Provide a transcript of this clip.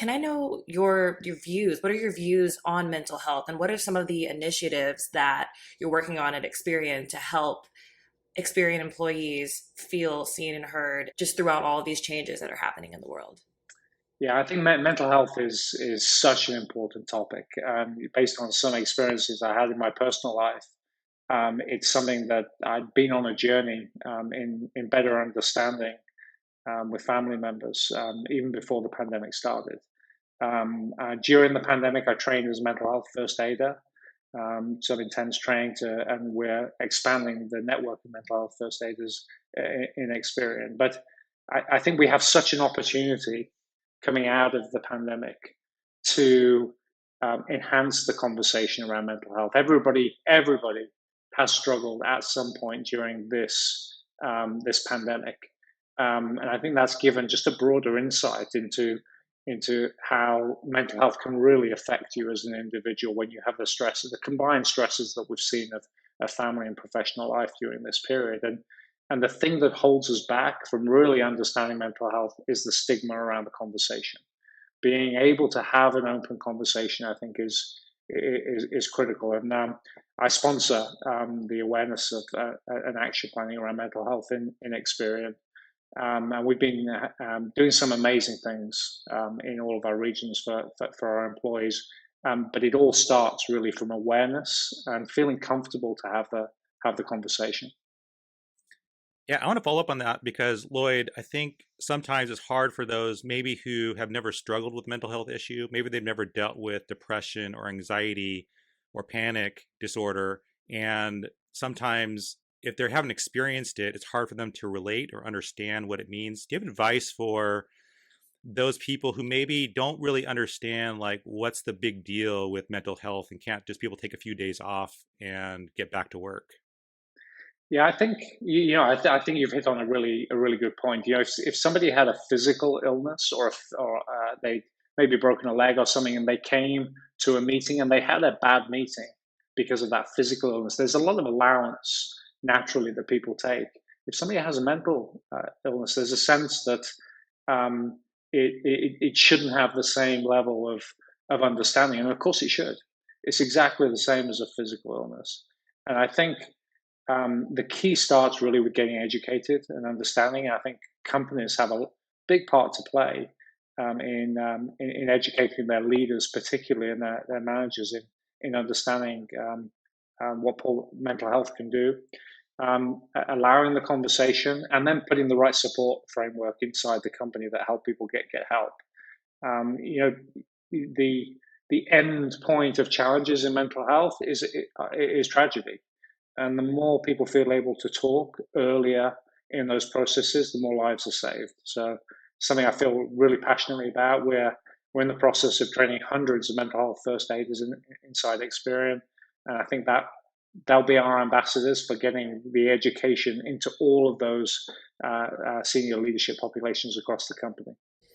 Can I know your views? What are your views on mental health, and what are some of the initiatives that you're working on at Experian to help Experian employees feel seen and heard just throughout all of these changes that are happening in the world? Yeah, I think mental health is such an important topic. Based on some experiences I had in my personal life, it's something that I'd been on a journey in better understanding with family members even before the pandemic started. During the pandemic, I trained as a mental health first aider, some intense training and we're expanding the network of mental health first aiders in Experian. But I think we have such an opportunity coming out of the pandemic to enhance the conversation around mental health. Everybody has struggled at some point during this pandemic, and I think that's given just a broader insight into how mental health can really affect you as an individual when you have the combined stresses that we've seen of family and professional life during this period. And the thing that holds us back from really understanding mental health is the stigma around the conversation. Being able to have an open conversation, I think, is critical. And I sponsor the awareness of and action planning around mental health in Experian. And we've been doing some amazing things in all of our regions for our employees. But it all starts really from awareness and feeling comfortable to have the conversation. Yeah, I want to follow up on that because Lloyd, I think sometimes it's hard for those maybe who have never struggled with mental health issue, maybe they've never dealt with depression or anxiety or panic disorder, and sometimes if they haven't experienced it, it's hard for them to relate or understand what it means. Do you have advice for those people who maybe don't really understand like what's the big deal with mental health and can't just people take a few days off and get back to work? Yeah, I think I think you've hit on a really good point. If somebody had a physical illness or they maybe broken a leg or something, and they came to a meeting and they had a bad meeting because of that physical illness, there's a lot of allowance naturally that people take. If somebody has a mental illness, there's a sense that it shouldn't have the same level of understanding, and of course it should. It's exactly the same as a physical illness, and I think the key starts really with getting educated and understanding. I think companies have a big part to play in educating their leaders, particularly and their managers, in understanding what mental health can do, allowing the conversation, and then putting the right support framework inside the company that help people get help. You know, the the end point of challenges in mental health is tragedy, and the more people feel able to talk earlier in those processes, the more lives are saved. So something I feel really passionately about. We're in the process of training hundreds of mental health first aiders inside Experian, and I think that they'll be our ambassadors for getting the education into all of those senior leadership populations across the company.